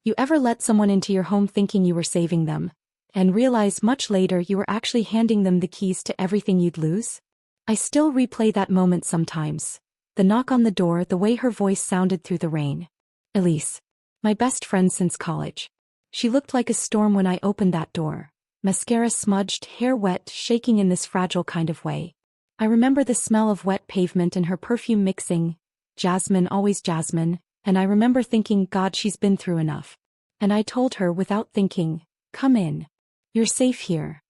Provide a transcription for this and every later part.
You ever let someone into your home thinking you were saving them, and realize much later you were actually handing them the keys to everything you'd lose? I still replay that moment sometimes. The knock on the door, the way her voice sounded through the rain. Elise. My best friend since college. She looked like a storm when I opened that door. Mascara smudged, hair wet, shaking in this fragile kind of way. I remember the smell of wet pavement and her perfume mixing. Jasmine, always jasmine, and I remember thinking, God, she's been through enough. And I told her without thinking, come in. You're safe here.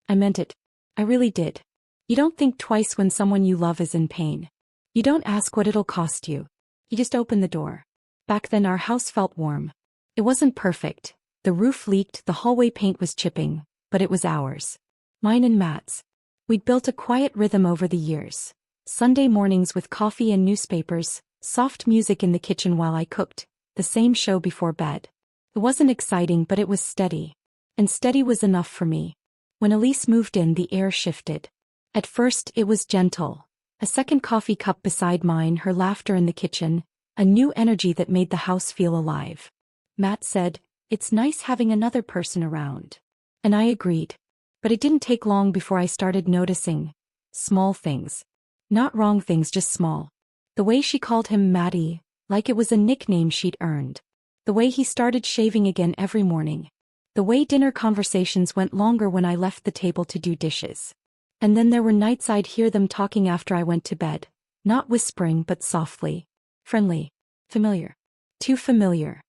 I meant it. I really did. You don't think twice when someone you love is in pain. You don't ask what it'll cost you. You just open the door. Back then our house felt warm. It wasn't perfect. The roof leaked, the hallway paint was chipping, but it was ours. Mine and Matt's. We'd built a quiet rhythm over the years. Sunday mornings with coffee and newspapers, soft music in the kitchen while I cooked, the same show before bed. It wasn't exciting, but it was steady. And steady was enough for me. When Elise moved in, the air shifted. At first, it was gentle. A second coffee cup beside mine, her laughter in the kitchen, a new energy that made the house feel alive. Matt said, "It's nice having another person around." And I agreed. But it didn't take long before I started noticing small things. Not wrong things, just small. The way she called him Matty, like it was a nickname she'd earned. The way he started shaving again every morning. The way dinner conversations went longer when I left the table to do dishes. And then there were nights I'd hear them talking after I went to bed. Not whispering, but softly. Friendly. Familiar. Too familiar.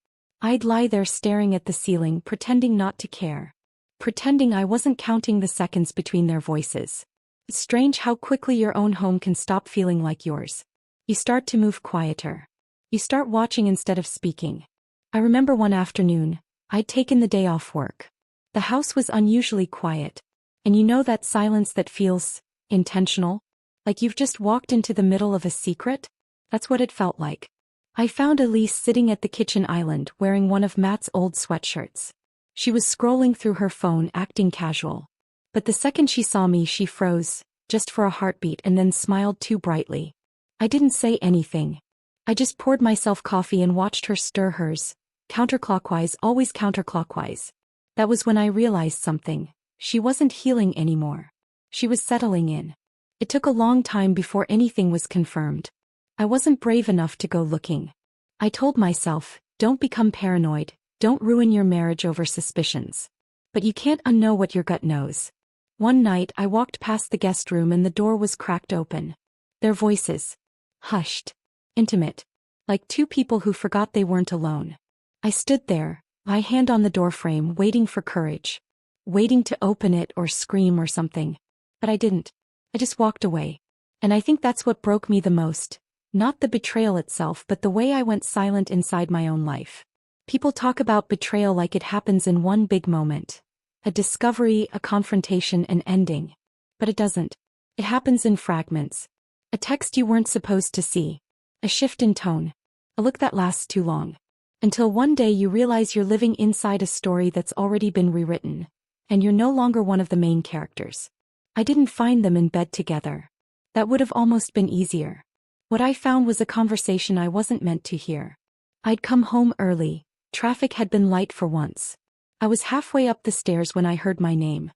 I'd lie there staring at the ceiling, pretending not to care. Pretending I wasn't counting the seconds between their voices. It's strange how quickly your own home can stop feeling like yours. You start to move quieter. You start watching instead of speaking. I remember one afternoon, I'd taken the day off work. The house was unusually quiet. And you know that silence that feels intentional? Like you've just walked into the middle of a secret? That's what it felt like. I found Elise sitting at the kitchen island wearing one of Matt's old sweatshirts. She was scrolling through her phone, acting casual. But the second she saw me, she froze, just for a heartbeat, and then smiled too brightly. I didn't say anything. I just poured myself coffee and watched her stir hers, counterclockwise, always counterclockwise. That was when I realized something. She wasn't healing anymore. She was settling in. It took a long time before anything was confirmed. I wasn't brave enough to go looking. I told myself, don't become paranoid, don't ruin your marriage over suspicions. But you can't unknow what your gut knows. One night I walked past the guest room and the door was cracked open. Their voices. Hushed. Intimate. Like two people who forgot they weren't alone. I stood there, my hand on the doorframe, waiting for courage. Waiting to open it or scream or something. But I didn't. I just walked away. And I think that's what broke me the most. Not the betrayal itself, but the way I went silent inside my own life. People talk about betrayal like it happens in one big moment. A discovery, a confrontation, an ending. But it doesn't. It happens in fragments. A text you weren't supposed to see. A shift in tone. A look that lasts too long. Until one day you realize you're living inside a story that's already been rewritten. And you're no longer one of the main characters. I didn't find them in bed together. That would have almost been easier. What I found was a conversation I wasn't meant to hear. I'd come home early. Traffic had been light for once. I was halfway up the stairs when I heard my name.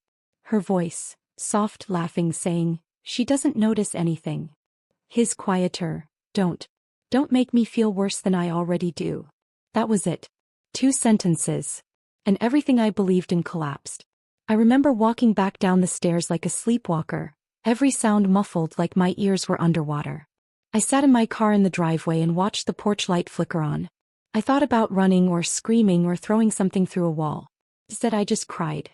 Her voice, soft, laughing, saying, "She doesn't notice anything." His quieter, Don't make me feel worse than I already do." That was it. 2 sentences. And everything I believed in collapsed. I remember walking back down the stairs like a sleepwalker, every sound muffled like my ears were underwater. I sat in my car in the driveway and watched the porch light flicker on. I thought about running or screaming or throwing something through a wall. Instead, I just cried.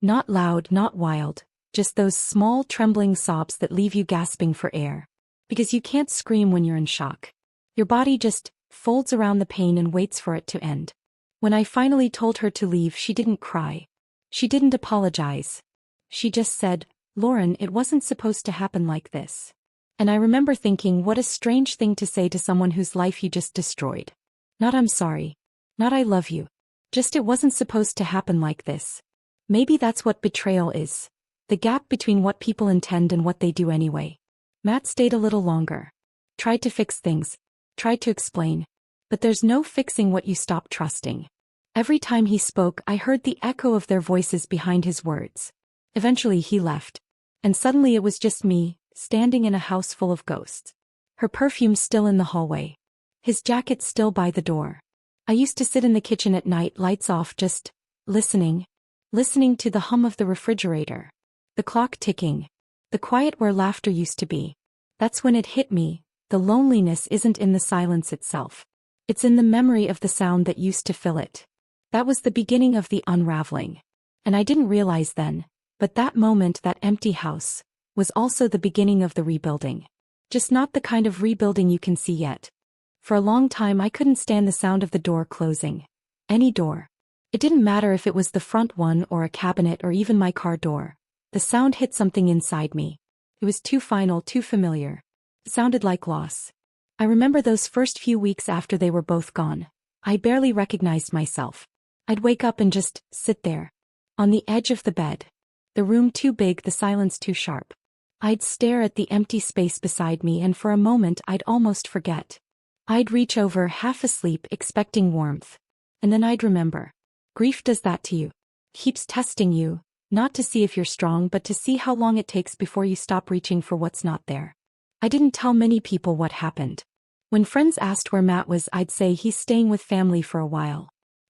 Not loud, not wild, just those small trembling sobs that leave you gasping for air. Because you can't scream when you're in shock. Your body just folds around the pain and waits for it to end. When I finally told her to leave, she didn't cry. She didn't apologize. She just said, "Lauren, it wasn't supposed to happen like this." And I remember thinking, what a strange thing to say to someone whose life you just destroyed. Not "I'm sorry." Not "I love you." Just "it wasn't supposed to happen like this." Maybe that's what betrayal is. The gap between what people intend and what they do anyway. Matt stayed a little longer. Tried to fix things. Tried to explain. But there's no fixing what you stop trusting. Every time he spoke, I heard the echo of their voices behind his words. Eventually he left. And suddenly it was just me, standing in a house full of ghosts. Her perfume still in the hallway. His jacket still by the door. I used to sit in the kitchen at night, lights off, just listening to the hum of the refrigerator. The clock ticking. The quiet where laughter used to be. That's when it hit me, the loneliness isn't in the silence itself. It's in the memory of the sound that used to fill it. That was the beginning of the unraveling. And I didn't realize then, but that moment, that empty house, was also the beginning of the rebuilding. Just not the kind of rebuilding you can see yet. For a long time I couldn't stand the sound of the door closing. Any door. It didn't matter if it was the front one or a cabinet or even my car door. The sound hit something inside me. It was too final, too familiar. It sounded like loss. I remember those first few weeks after they were both gone. I barely recognized myself. I'd wake up and just sit there. On the edge of the bed. The room too big, the silence too sharp. I'd stare at the empty space beside me, and for a moment I'd almost forget. I'd reach over, half asleep, expecting warmth. And then I'd remember. Grief does that to you. Keeps testing you, not to see if you're strong but to see how long it takes before you stop reaching for what's not there. I didn't tell many people what happened. When friends asked where Matt was, I'd say he's staying with family for a while.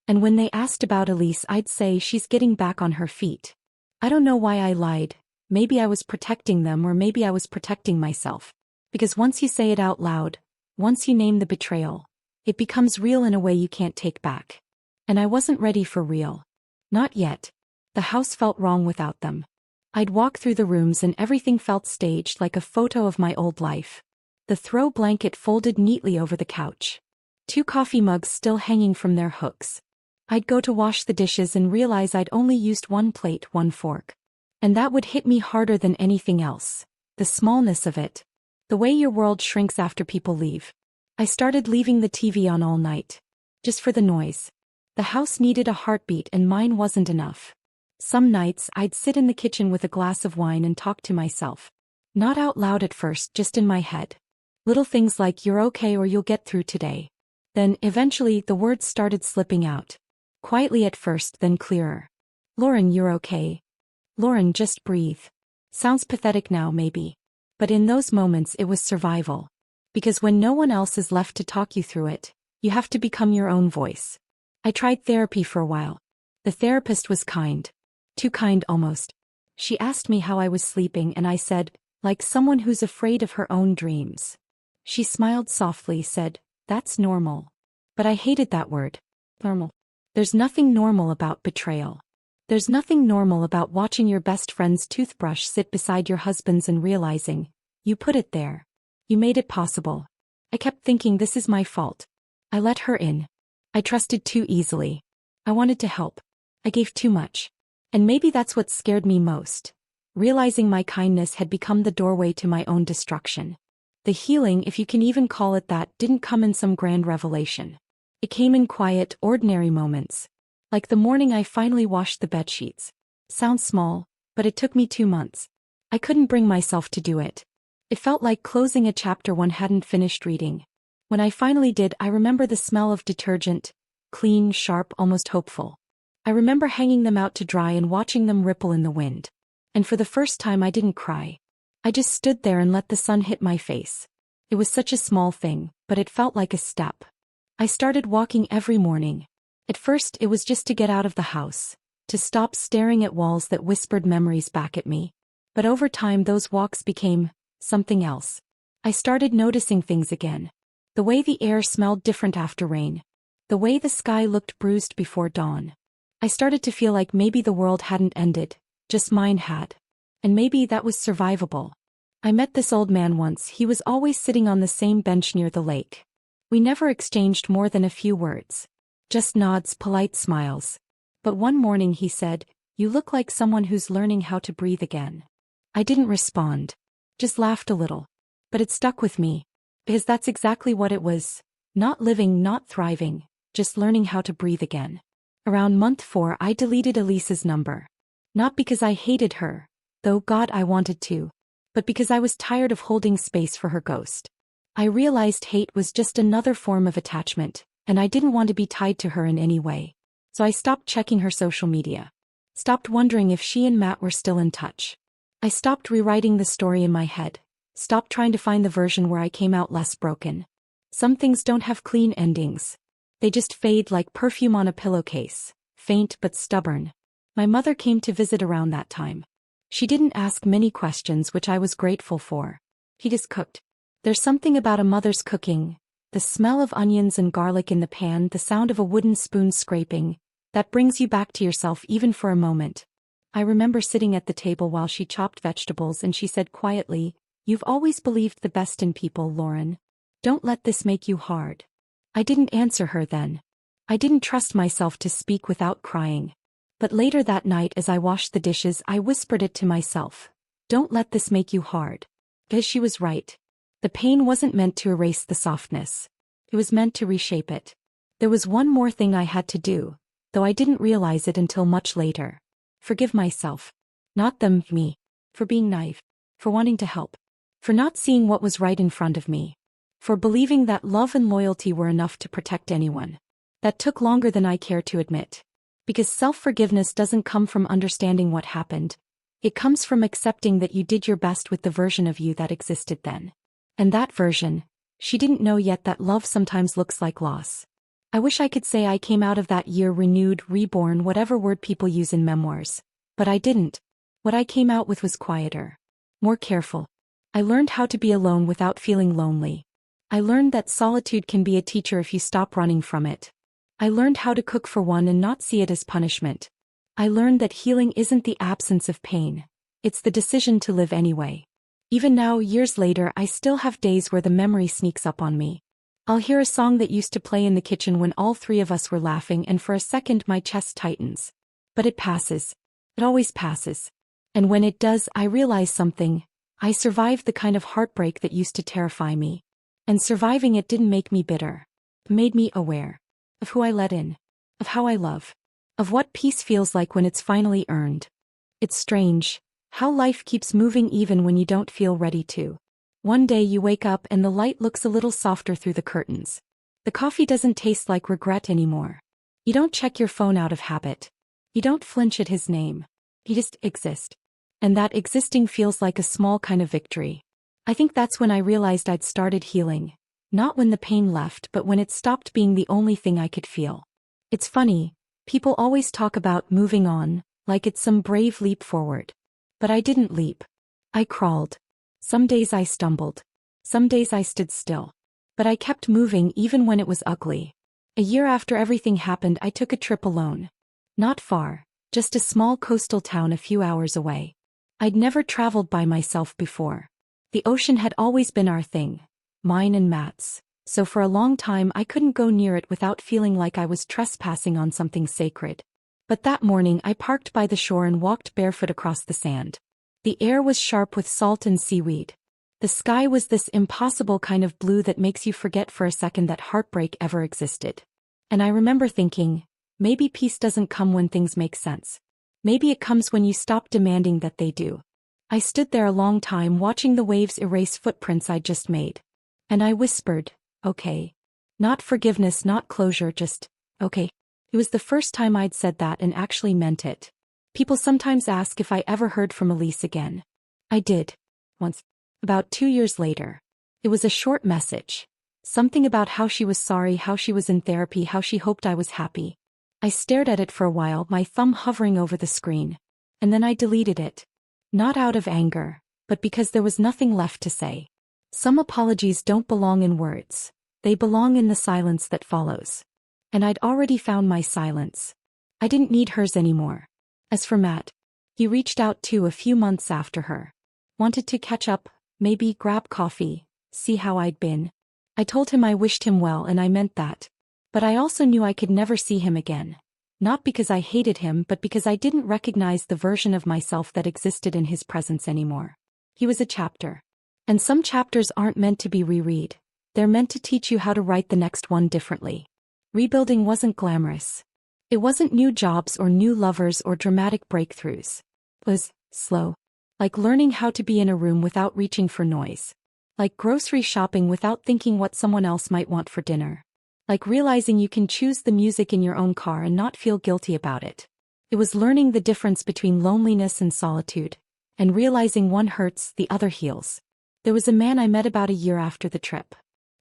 And when they asked about Elise, I'd say she's getting back on her feet. I don't know why I lied. Maybe I was protecting them, or maybe I was protecting myself. Because once you say it out loud, once you name the betrayal, it becomes real in a way you can't take back. And I wasn't ready for real. Not yet. The house felt wrong without them. I'd walk through the rooms and everything felt staged, like a photo of my old life. The throw blanket folded neatly over the couch. 2 coffee mugs still hanging from their hooks. I'd go to wash the dishes and realize I'd only used 1 plate, 1 fork. And that would hit me harder than anything else. The smallness of it. The way your world shrinks after people leave. I started leaving the TV on all night. Just for the noise. The house needed a heartbeat and mine wasn't enough. Some nights I'd sit in the kitchen with a glass of wine and talk to myself. Not out loud at first, just in my head. Little things like, "You're okay," or "You'll get through today." Then, eventually, the words started slipping out. Quietly at first, then clearer. "Lauren, you're okay. Lauren, just breathe." Sounds pathetic now, maybe. But in those moments it was survival. Because when no one else is left to talk you through it, you have to become your own voice. I tried therapy for a while. The therapist was kind. Too kind almost. She asked me how I was sleeping and I said, like someone who's afraid of her own dreams. She smiled softly, said, "That's normal." But I hated that word. Normal. There's nothing normal about betrayal. There's nothing normal about watching your best friend's toothbrush sit beside your husband's and realizing, you put it there. You made it possible. I kept thinking, this is my fault. I let her in. I trusted too easily. I wanted to help. I gave too much. And maybe that's what scared me most. Realizing my kindness had become the doorway to my own destruction. The healing, if you can even call it that, didn't come in some grand revelation. It came in quiet, ordinary moments. Like the morning I finally washed the bedsheets. Sounds small, but it took me 2 months. I couldn't bring myself to do it. It felt like closing a chapter one hadn't finished reading. When I finally did, I remember the smell of detergent, clean, sharp, almost hopeful. I remember hanging them out to dry and watching them ripple in the wind. And for the first time I didn't cry. I just stood there and let the sun hit my face. It was such a small thing, but it felt like a step. I started walking every morning. At first it was just to get out of the house, to stop staring at walls that whispered memories back at me. But over time those walks became something else. I started noticing things again. The way the air smelled different after rain. The way the sky looked bruised before dawn. I started to feel like maybe the world hadn't ended, just mine had. And maybe that was survivable. I met this old man once. He was always sitting on the same bench near the lake. We never exchanged more than a few words. Just nods, polite smiles. But one morning he said, "You look like someone who's learning how to breathe again." I didn't respond. Just laughed a little. But it stuck with me. Because that's exactly what it was. Not living, not thriving, just learning how to breathe again. Around month 4 I deleted Elise's number. Not because I hated her, though God I wanted to, but because I was tired of holding space for her ghost. I realized hate was just another form of attachment, and I didn't want to be tied to her in any way. So I stopped checking her social media. Stopped wondering if she and Matt were still in touch. I stopped rewriting the story in my head. Stopped trying to find the version where I came out less broken. Some things don't have clean endings. They just fade like perfume on a pillowcase, faint but stubborn. My mother came to visit around that time. She didn't ask many questions, which I was grateful for. He just cooked. There's something about a mother's cooking, the smell of onions and garlic in the pan, the sound of a wooden spoon scraping, that brings you back to yourself even for a moment. I remember sitting at the table while she chopped vegetables and she said quietly, "You've always believed the best in people, Lauren. Don't let this make you hard." I didn't answer her then. I didn't trust myself to speak without crying. But later that night as I washed the dishes I whispered it to myself. Don't let this make you hard. Because she was right. The pain wasn't meant to erase the softness. It was meant to reshape it. There was one more thing I had to do, though I didn't realize it until much later. Forgive myself. Not them, me. For being naive. For wanting to help. For not seeing what was right in front of me. For believing that love and loyalty were enough to protect anyone. That took longer than I care to admit. Because self-forgiveness doesn't come from understanding what happened. It comes from accepting that you did your best with the version of you that existed then. And that version, she didn't know yet that love sometimes looks like loss. I wish I could say I came out of that year renewed, reborn, whatever word people use in memoirs. But I didn't. What I came out with was quieter. More careful. I learned how to be alone without feeling lonely. I learned that solitude can be a teacher if you stop running from it. I learned how to cook for one and not see it as punishment. I learned that healing isn't the absence of pain. It's the decision to live anyway. Even now, years later, I still have days where the memory sneaks up on me. I'll hear a song that used to play in the kitchen when all three of us were laughing, and for a second my chest tightens. But it passes. It always passes. And when it does, I realize something. I survived the kind of heartbreak that used to terrify me. And surviving it didn't make me bitter. It made me aware. Of who I let in. Of how I love. Of what peace feels like when it's finally earned. It's strange. How life keeps moving even when you don't feel ready to. One day you wake up and the light looks a little softer through the curtains. The coffee doesn't taste like regret anymore. You don't check your phone out of habit. You don't flinch at his name. You just exist. And that existing feels like a small kind of victory. I think that's when I realized I'd started healing. Not when the pain left, but when it stopped being the only thing I could feel. It's funny, people always talk about moving on, like it's some brave leap forward. But I didn't leap. I crawled. Some days I stumbled. Some days I stood still. But I kept moving even when it was ugly. A year after everything happened, I took a trip alone. Not far, just a small coastal town a few hours away. I'd never traveled by myself before. The ocean had always been our thing. Mine and Matt's. So for a long time I couldn't go near it without feeling like I was trespassing on something sacred. But that morning I parked by the shore and walked barefoot across the sand. The air was sharp with salt and seaweed. The sky was this impossible kind of blue that makes you forget for a second that heartbreak ever existed. And I remember thinking, maybe peace doesn't come when things make sense. Maybe it comes when you stop demanding that they do. I stood there a long time watching the waves erase footprints I'd just made. And I whispered, okay. Not forgiveness, not closure, just, okay. It was the first time I'd said that and actually meant it. People sometimes ask if I ever heard from Elise again. I did. Once. About 2 years later. It was a short message. Something about how she was sorry, how she was in therapy, how she hoped I was happy. I stared at it for a while, my thumb hovering over the screen. And then I deleted it. Not out of anger, but because there was nothing left to say. Some apologies don't belong in words. They belong in the silence that follows. And I'd already found my silence. I didn't need hers anymore. As for Matt, he reached out too a few months after her. Wanted to catch up, maybe grab coffee, see how I'd been. I told him I wished him well and I meant that. But I also knew I could never see him again. Not because I hated him, but because I didn't recognize the version of myself that existed in his presence anymore. He was a chapter. And some chapters aren't meant to be reread. They're meant to teach you how to write the next one differently. Rebuilding wasn't glamorous. It wasn't new jobs or new lovers or dramatic breakthroughs. It was slow. Like learning how to be in a room without reaching for noise. Like grocery shopping without thinking what someone else might want for dinner. Like realizing you can choose the music in your own car and not feel guilty about it. It was learning the difference between loneliness and solitude, and realizing one hurts, the other heals. There was a man I met about a year after the trip.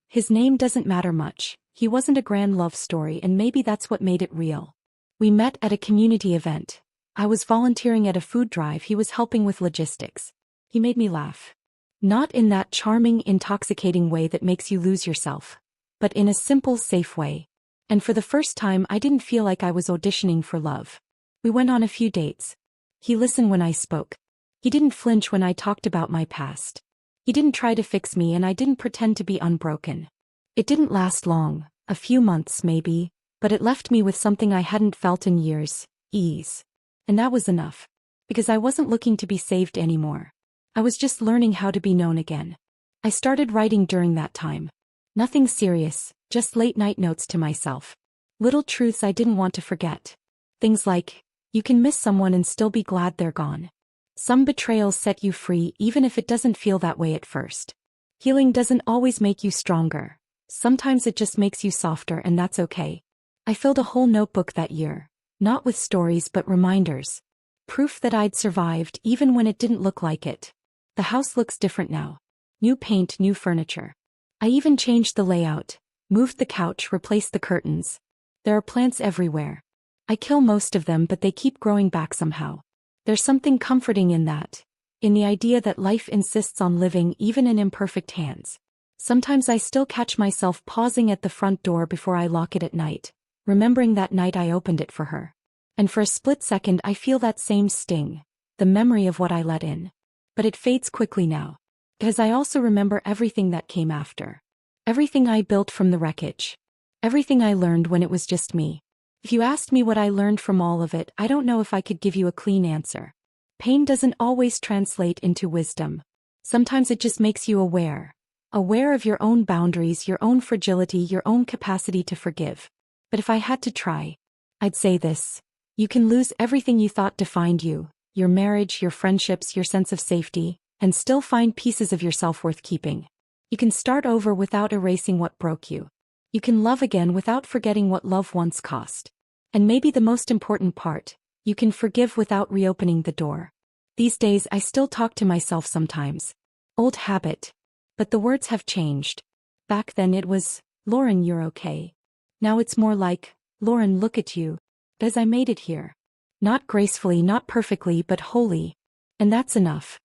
His name doesn't matter much, he wasn't a grand love story, and maybe that's what made it real. We met at a community event. I was volunteering at a food drive, he was helping with logistics. He made me laugh. Not in that charming, intoxicating way that makes you lose yourself, but in a simple, safe way. And for the first time I didn't feel like I was auditioning for love. We went on a few dates. He listened when I spoke. He didn't flinch when I talked about my past. He didn't try to fix me, and I didn't pretend to be unbroken. It didn't last long, a few months maybe, but it left me with something I hadn't felt in years: ease. And that was enough. Because I wasn't looking to be saved anymore. I was just learning how to be known again. I started writing during that time. Nothing serious, just late-night notes to myself. Little truths I didn't want to forget. Things like, you can miss someone and still be glad they're gone. Some betrayals set you free even if it doesn't feel that way at first. Healing doesn't always make you stronger. Sometimes it just makes you softer, and that's okay. I filled a whole notebook that year. Not with stories but reminders. Proof that I'd survived even when it didn't look like it. The house looks different now. New paint, new furniture. I even changed the layout. Moved the couch, replaced the curtains. There are plants everywhere. I kill most of them, but they keep growing back somehow. There's something comforting in that. In the idea that life insists on living even in imperfect hands. Sometimes I still catch myself pausing at the front door before I lock it at night, remembering that night I opened it for her. And for a split second I feel that same sting, the memory of what I let in. But it fades quickly now. Because I also remember everything that came after. Everything I built from the wreckage. Everything I learned when it was just me. If you asked me what I learned from all of it, I don't know if I could give you a clean answer. Pain doesn't always translate into wisdom. Sometimes it just makes you aware. Aware of your own boundaries, your own fragility, your own capacity to forgive. But if I had to try, I'd say this. You can lose everything you thought defined you, your marriage, your friendships, your sense of safety, and still find pieces of yourself worth keeping. You can start over without erasing what broke you. You can love again without forgetting what love once cost. And maybe the most important part, you can forgive without reopening the door. These days I still talk to myself sometimes. Old habit. But the words have changed. Back then it was, Lauren, you're okay. Now it's more like, Lauren, look at you. As I made it here. Not gracefully, not perfectly, but wholly. And that's enough.